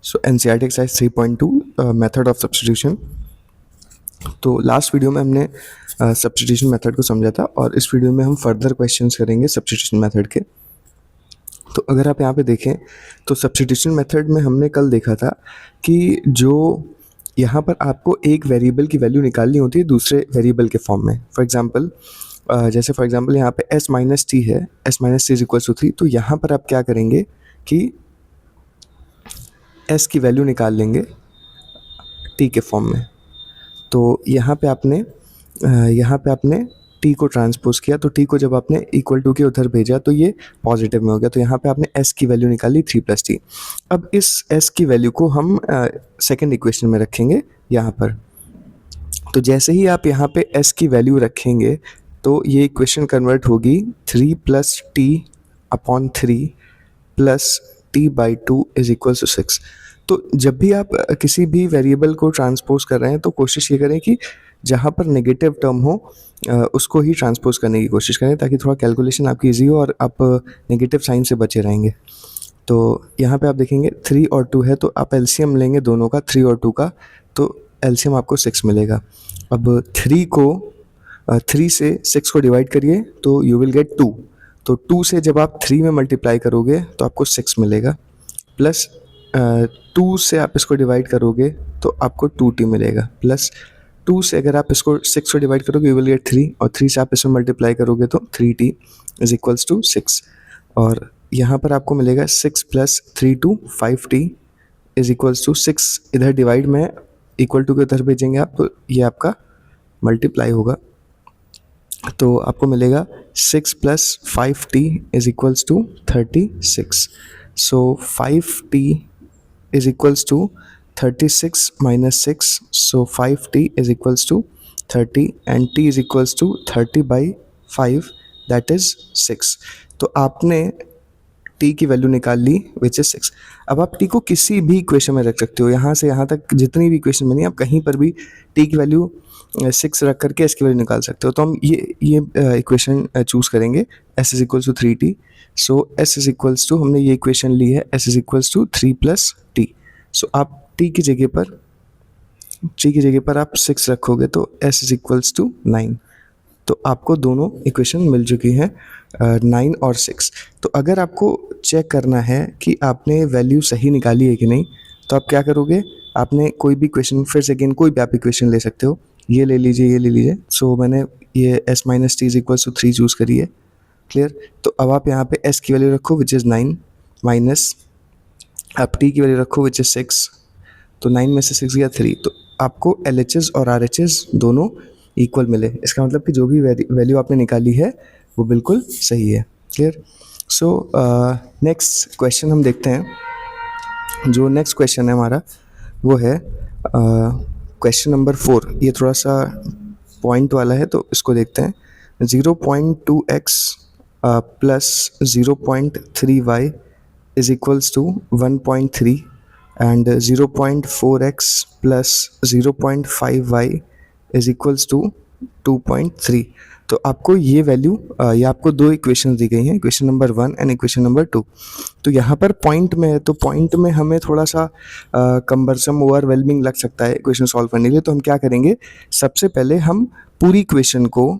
So NCERT exercise 3.2 method of substitution. तो last video में हमने सब्स्टिट्यूशन मेथड को समझा था और इस वीडियो में हम फर्दर क्वेश्चंस करेंगे सब्स्टिट्यूशन मेथड के। तो अगर आप यहाँ पे देखें तो सब्स्टिट्यूशन मेथड में हमने कल देखा था कि जो यहाँ पर आपको एक वेरिएबल की वैल्यू निकालनी होती है दूसरे वेरिएबल के फॉर्म में। फॉर एग्जांपल जैसे फॉर एग्जांपल यहाँ पे s माइनस टी है, s minus T is equal to 3। तो यहाँ पर आप क्या करेंगे कि s की वैल्यू निकाल लेंगे t के फॉर्म में। तो यहाँ पे आपने t को ट्रांसपोज किया, तो t को जब आपने इक्वल टू के उधर भेजा तो ये पॉजिटिव में हो गया। तो यहाँ पे आपने s की वैल्यू निकाली 3 प्लस टी। अब इस s की वैल्यू को हम सेकेंड इक्वेशन में रखेंगे यहाँ पर। तो जैसे ही आप यहाँ पे s की वैल्यू रखेंगे तो ये इक्वेशन कन्वर्ट होगी 3 plus t upon 3 plus t by 2 is equal to 6। तो जब भी आप किसी भी वेरिएबल को ट्रांसपोज कर रहे हैं तो कोशिश ये करें कि जहाँ पर नेगेटिव टर्म हो उसको ही ट्रांसपोज करने की कोशिश करें, ताकि थोड़ा कैलकुलेशन आपकी ईजी हो और आप नेगेटिव साइन से बचे रहेंगे। तो यहाँ पे आप देखेंगे 3 और 2 है, तो आप एलसीएम लेंगे दोनों का, 3 और 2 का, तो एलसीएम आपको 6 मिलेगा। अब 3 से 6 को डिवाइड करिए तो यू विल गेट 2। तो 2 से जब आप 3 में मल्टीप्लाई करोगे तो आपको 6 मिलेगा, प्लस 2 से आप इसको डिवाइड करोगे तो आपको 2t मिलेगा, प्लस 2 से अगर आप इसको 6 को डिवाइड करोगे यू विल गेट 3, और 3 से आप इसमें मल्टीप्लाई करोगे तो 3t इज इक्वल्स टू 6। और यहाँ पर आपको मिलेगा 6 plus 3 to 5t is equals to 6। इधर डिवाइड में इक्वल टू के उधर भेजेंगे आप तो ये आपका मल्टीप्लाई होगा, तो आपको मिलेगा 6 plus 5t is equals to 36। So 5t is equals to 36 minus 6, so 5t is equals to 30 and t is equals to 30 by 5, that is 6। तो आपने t की वैल्यू निकाल ली विच इज 6। अब आप t को किसी भी इक्वेशन में रख सकते हो, यहाँ से यहाँ तक जितनी भी इक्वेशन बनी आप कहीं पर भी t की वैल्यू 6 रख करके s की वैल्यू निकाल सकते हो। तो हम ये इक्वेशन चूज़ करेंगे, s is equals to 3t। So s is equals to, हमने ये इक्वेशन ली है, s is equals to 3 plus T. So आप t की जगह पर आप 6 रखोगे तो s इज इक्वल्स टू 9। तो आपको दोनों इक्वेशन मिल चुकी हैं 9 और 6। तो अगर आपको चेक करना है कि आपने वैल्यू सही निकाली है कि नहीं, तो आप क्या करोगे, आपने कोई भी इक्वेशन, फिर से अगेन कोई भी आप इक्वेशन ले सकते हो, ये ले लीजिए। सो मैंने ये s minus T is equals to 3 choose करी है, क्लियर। तो अब आप यहाँ पे s की वैल्यू रखो विच इज़ 9, माइनस आप t की वैल्यू रखो विच इज़ 6। तो 9 में से 6 गया 3, तो आपको LHS और RHS दोनों इक्वल मिले। इसका मतलब कि जो भी वैल्यू आपने निकाली है वो बिल्कुल सही है, क्लियर। सो नेक्स्ट क्वेश्चन हम देखते हैं। जो नेक्स्ट क्वेश्चन है हमारा वो है क्वेश्चन नंबर 4। ये थोड़ा सा पॉइंट वाला है तो इसको देखते हैं। 0.2x plus 0.3y is equals to 1.3 and 0.4x plus 0.5y is equals to 2.3। तो आपको ये वैल्यू, ये आपको दो इक्वेशन दी गई हैं, equation number 1 and equation number 2। तो यहाँ पर पॉइंट में है, तो पॉइंट में हमें थोड़ा सा कम्बरसम ओवरवेलमिंग लग सकता है इक्वेशन सॉल्व करने के लिए। तो हम क्या करेंगे, सबसे पहले हम पूरी इक्वेशन को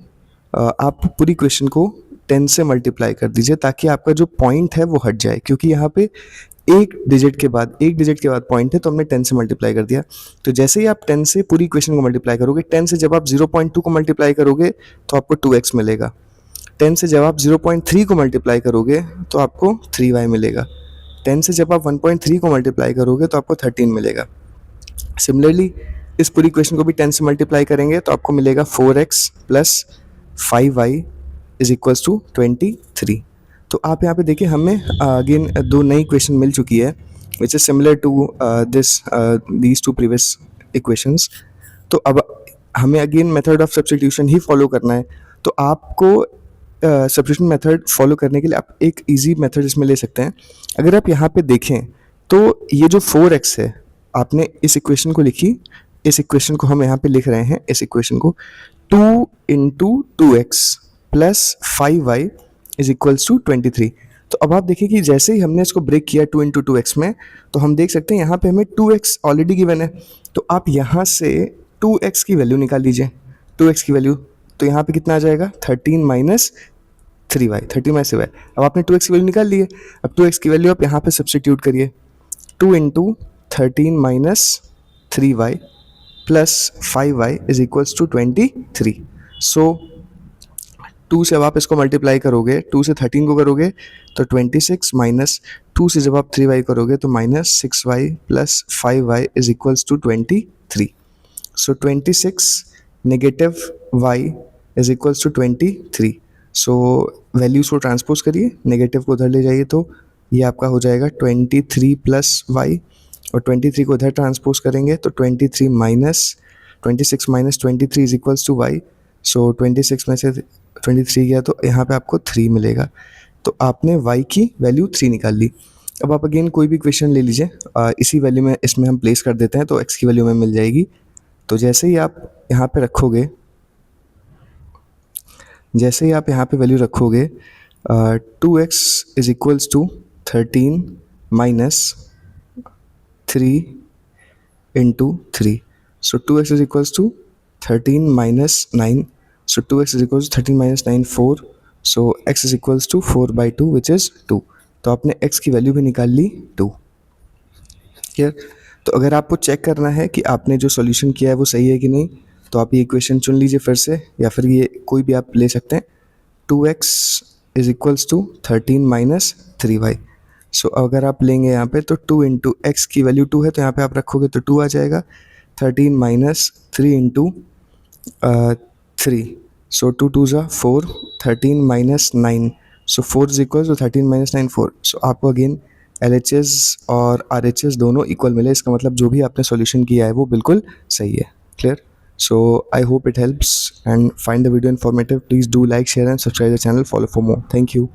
आप पूरी इक्वेशन को 10 से मल्टीप्लाई कर दीजिए, ताकि आपका जो पॉइंट है वो हट जाए, क्योंकि यहाँ पे एक डिजिट के बाद पॉइंट है, तो हमने 10 से मल्टीप्लाई कर दिया। तो जैसे ही आप 10 से पूरी इक्वेशन को मल्टीप्लाई करोगे, 10 से जब आप 0.2 को मल्टीप्लाई करोगे तो आपको 2x मिलेगा, 10 से जब आप 0.3 को मल्टीप्लाई करोगे तो आपको 3y मिलेगा, 10 से जब आप 1.3 को मल्टीप्लाई करोगे तो आपको 13 मिलेगा। सिमिलरली इस पूरी इक्वेशन को भी 10 से मल्टीप्लाई करेंगे तो आपको मिलेगा 4x plus 5y is equals to 23। तो आप यहाँ पे देखिए, हमें अगेन दो नई इक्वेशन मिल चुकी है which is similar to these two previous equations. तो अब हमें अगेन मेथड ऑफ सब्स्टिट्यूशन ही फॉलो करना है। तो आपको सब्स्टिट्यूशन मेथड फॉलो करने के लिए आप एक इजी मेथड इसमें ले सकते हैं। अगर आप यहाँ पे देखें तो ये जो 4x है, आपने इस इक्वेशन को लिखी, इस इक्वेशन को हम यहाँ पे लिख रहे हैं, इस इक्वेशन को 2 into 2x plus 5y is equals to 23। तो अब आप देखिए कि जैसे ही हमने इसको ब्रेक किया 2 इंटू 2x में, तो हम देख सकते हैं यहाँ पे हमें 2x ऑलरेडी गिवन है। तो आप यहाँ से 2x की वैल्यू निकाल लीजिए, 2x की वैल्यू। तो यहाँ पे कितना आ जाएगा, 13 माइनस 3y, 13 माइनस 3y। अब आपने 2x की वैल्यू निकाल ली है। अब 2x की वैल्यू आप यहाँ पे सब्सटीट्यूट करिए, 2 into 13 minus 3y plus 5y is equals to 23। So 2 से अब आप इसको मल्टीप्लाई करोगे, 2 से 13 को करोगे तो 26 माइनस 2 से जब आप 3y करोगे तो minus 6y plus 5y is equals to 23। So 26 negative y is equals to 23। So values को ट्रांसपोज करिए, नेगेटिव को उधर ले जाइए तो ये आपका हो जाएगा 23 प्लस y, और 23 को उधर ट्रांसपोज करेंगे तो 23 minus 26 minus 23 is equals to y। So 26 में से 23 गया तो यहाँ पे आपको 3 मिलेगा। तो आपने y की वैल्यू 3 निकाल ली। अब आप अगेन कोई भी क्वेश्चन ले लीजिए, इसी वैल्यू में इसमें हम प्लेस कर देते हैं तो x की वैल्यू में मिल जाएगी। तो जैसे ही आप यहाँ पे रखोगे, जैसे ही आप यहाँ पे वैल्यू रखोगे 2x is equals to 13 minus 3 into 3। So 2x is equals to 13 minus 9। So 2x is equals to 13 minus 9, 4. So x is equals to 4/2 which is 2. तो आपने x की वैल्यू भी निकाल ली 2। क्लियर? तो अगर आपको चेक करना है कि आपने जो सॉल्यूशन किया है वो सही है कि नहीं, तो आप ये इक्वेशन चुन लीजिए फिर से, या फिर ये कोई भी आप ले सकते हैं। 2x is equals to 13 minus 3y। So अगर आप लेंगे यहाँ पे तो 2 इंटू एक्स की वैल्यू 2 है तो यहाँ पे आप रखोगे तो 2 आ जाएगा। 13 minus 3 into 3, so 2 2s are 4, 13 minus 9, so 4 is equals to 13 minus 9, 4। so आपको अगेन LHS और RHS दोनों इक्वल मिले, इसका मतलब जो भी आपने सॉल्यूशन किया है वो बिल्कुल सही है। Clear? So I hope it helps and find the video informative. Please do like, share and subscribe the channel, follow for more. Thank you.